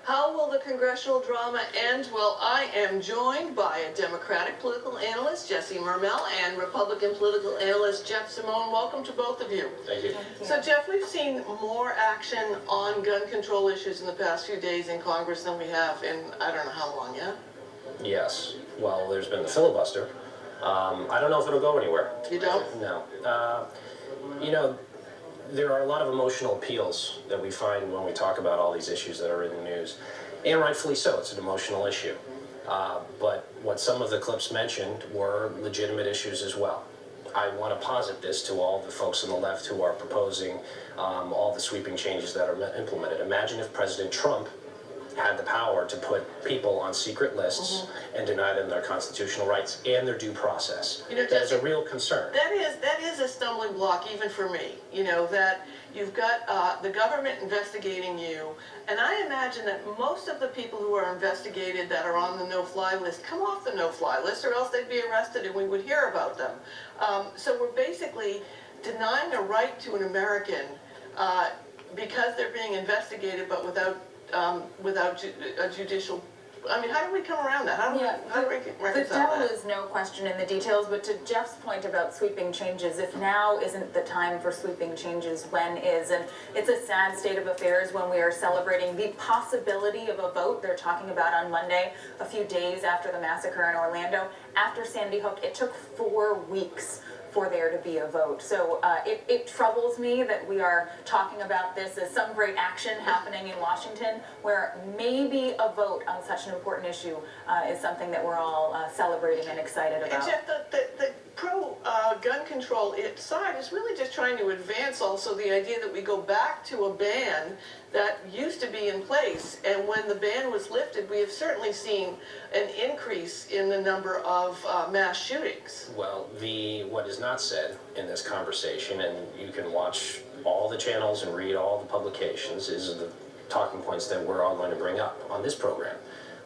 How will the congressional drama end? Well, I am joined by a Democratic political analyst, Jesse Mermel, and Republican political analyst, Jeff Simone. Welcome to both of you. Thank you. So, Jeff, we've seen more action on gun control issues in the past few days in Congress than we have in, I don't know how long yet. Yes. Well, there's been the filibuster. I don't know if it'll go anywhere. You don't? No. You know, there are a lot of emotional appeals that we find when we talk about all these issues that are in the news, and rightfully so. It's an emotional issue. But what some of the clips mentioned were legitimate issues as well. I want to posit this to all the folks on the left who are proposing all the sweeping changes that are implemented. Imagine if President Trump had the power to put people on secret lists and deny them their constitutional rights and their due process. You know, that is a real concern. That is a stumbling block even for me. You know, that you've got the government investigating you, and I imagine that most of the people who are investigated that are on the no-fly list come off the no-fly list, or else they'd be arrested and we would hear about them. So we're basically denying a right to an American because they're being investigated, but without a judicial. I mean, how do we come around that? How do we reconcile the devil that? is no question in the details, but to Jeff's point about sweeping changes, if now isn't the time for sweeping changes, when is? And it's a sad state of affairs when we are celebrating the possibility of a vote they're talking about on Monday, a few days after the massacre in Orlando. After Sandy Hook, it took 4 weeks for there to be a vote. So it troubles me that we are talking about this as some great action happening in Washington, where maybe a vote on such an important issue is something that we're all celebrating and excited about. And Jeff, the pro-gun control side is really just trying to advance also the idea that we go back to a ban that used to be in place, and when the ban was lifted, we have certainly seen an increase in the number of mass shootings. Well, what is not said in this conversation, and you can watch all the channels and read all the publications, is the talking points that we're all going to bring up on this program,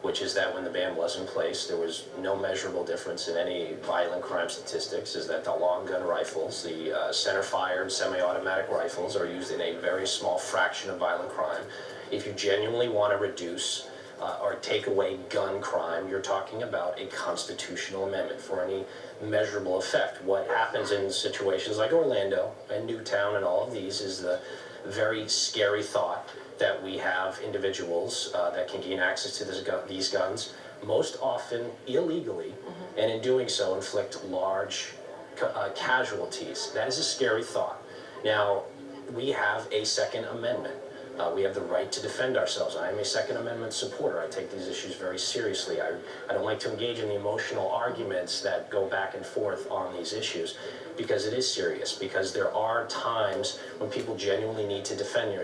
which is that when the ban was in place, there was no measurable difference in any violent crime statistics, is that the long gun rifles, the center-fired semi-automatic rifles, are used in a very small fraction of violent crime. If you genuinely want to reduce or take away gun crime, you're talking about a constitutional amendment for any measurable effect. What happens in situations like Orlando and Newtown and all of these is the very scary thought that we have individuals that can gain access to these guns, most often illegally, and in doing so inflict large casualties. That is a scary thought. Now, we have a Second Amendment. We have the right to defend ourselves. I am a Second Amendment supporter. I take these issues very seriously. I don't like to engage in the emotional arguments that go back and forth on these issues, because it is serious, because there are times when people genuinely need to defend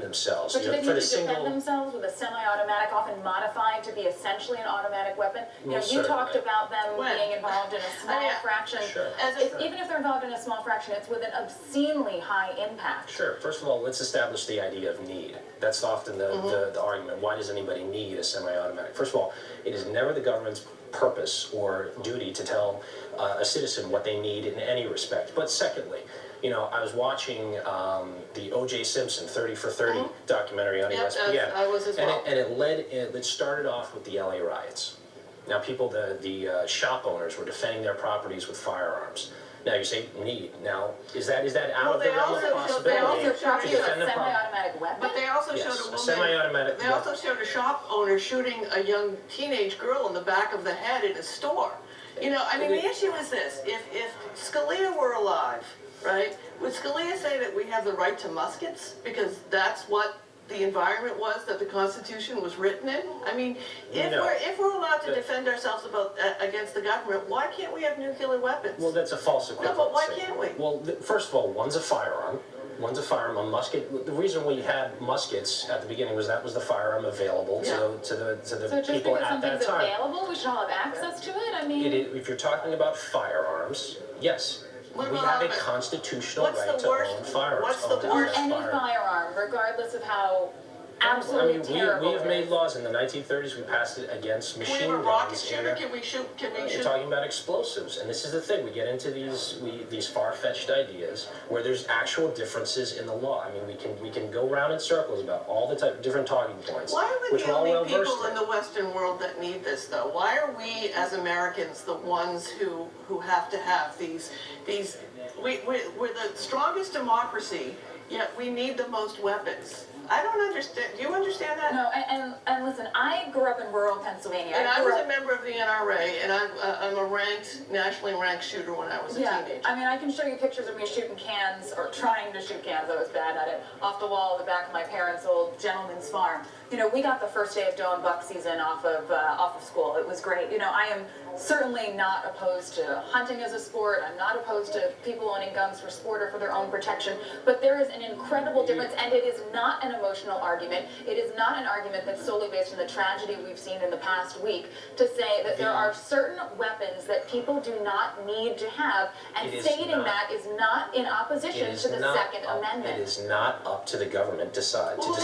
themselves. But do they need to defend themselves with a semi-automatic, often modified to be essentially an automatic weapon? You know, you talked about them being involved in a small fraction. Sure. Even if they're involved in a small fraction, it's with an obscenely high impact. Sure. First of all, let's establish the idea of need. That's often the argument. Why does anybody need a semi-automatic? First of all, it is never the government's purpose or duty to tell a citizen what they need in any respect. But secondly, you know, I was watching the O.J. Simpson 30 for 30 documentary on ESPN. I was as well. And it started off with the LA riots. Now people, the shop owners were defending their properties with firearms. Now you say need. Now is that out of the realm of possibility? They also showed to you defend a the semi-automatic weapon. But they also showed a woman. Semi-automatic. They also showed a shop owner shooting a young teenage girl in the back of the head in a store. You know, I mean, the issue is this: if Scalia were alive, right, would Scalia say that we have the right to muskets because that's what the environment was that the Constitution was written in? I mean, if we're allowed to defend ourselves against the government, why can't we have nuclear weapons? Well, that's a false equivalency. No, but why can't we? Well, first of all, one's a firearm. A musket. The reason we had muskets at the beginning was that was the firearm available to the people at that time. So just because something's available, we should all have access to it? I mean, if you're talking about firearms, yes. We have a constitutional right to own firearms. What's the worst? Any firearm, regardless of how absolutely terrible. We have made laws in the 1930s. We passed it against Can we machine have a guns. rocket shooter? Can we shoot? You're talking about explosives, and this is the thing. We get into these far-fetched ideas where there's actual differences in the law. I mean, we can go round in circles about all the different talking points. Why are we which the we're all only well-versed people in the Western world that need this, though? Why are we, as Americans, the ones who have to have these? We're the strongest democracy, yet we need the most weapons. I don't understand. Do you understand that? No, and listen, I grew up in rural Pennsylvania. And I grew was up- a member of the NRA, and I'm a nationally ranked shooter when I was a teenager. I mean, I can show you pictures of me shooting cans, or trying to shoot cans, I was bad at it, off the wall at the back of my parents' old gentleman's farm. You know, we got the first day of doe and buck season off of school. It was great. You know, I am certainly not opposed to hunting as a sport. I'm not opposed to people owning guns for sport or for their own protection. But there is an incredible difference, and it is not an emotional argument. It is not an argument that's solely based on the tragedy we've seen in the past week to say that there are certain weapons that people do not need to have, and stating that is not in opposition to the Second Amendment. It is not up to the government to decide Well, then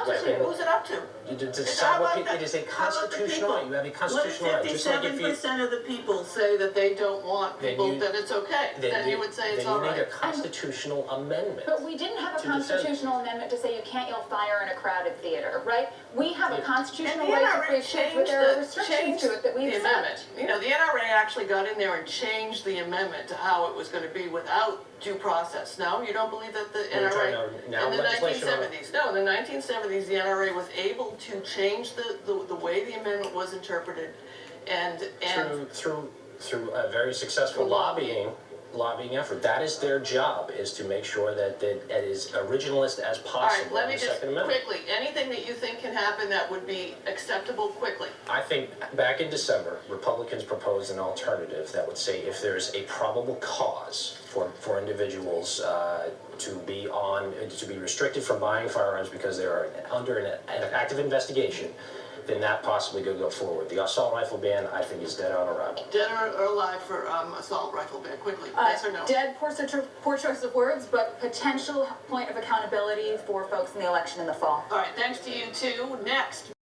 what who's it up to? to decide what it is a constitutional right. You have a constitutional right. Just like if you 57% of the people say that they don't want people, then it's okay. Then you would say it's all Then you need a right. constitutional amendment. But we didn't have a to defend- constitutional amendment to say you can't yell fire in a crowded theater, right? We have a And constitutional the right to NRA free speech, but changed there are restrictions to it that we the accept. amendment. You know, the NRA actually got in there and changed the amendment to how it was going to be without due process. No, you don't believe that the We're talking NRA about now in the legislation on- 1970s? No, in the 1970s, the NRA was able to change the way the amendment was interpreted, and through a very successful Through lobbying. lobbying effort. That is their job, is to make sure that it is originalist as all right. possible Let in me the just Second Amendment. quickly, anything that you think can happen that would be acceptable quickly. I think back in December, Republicans proposed an alternative that would say if there's a probable cause for individuals to be restricted from buying firearms because they are under an active investigation, then that possibly could go forward. The assault rifle ban, I think, is dead on arrival. Dead or alive for assault rifle ban? Quickly, yes or no? Dead, poor choice of words, but potential point of accountability for folks in the election in the fall. All right. Thanks to you too. Next.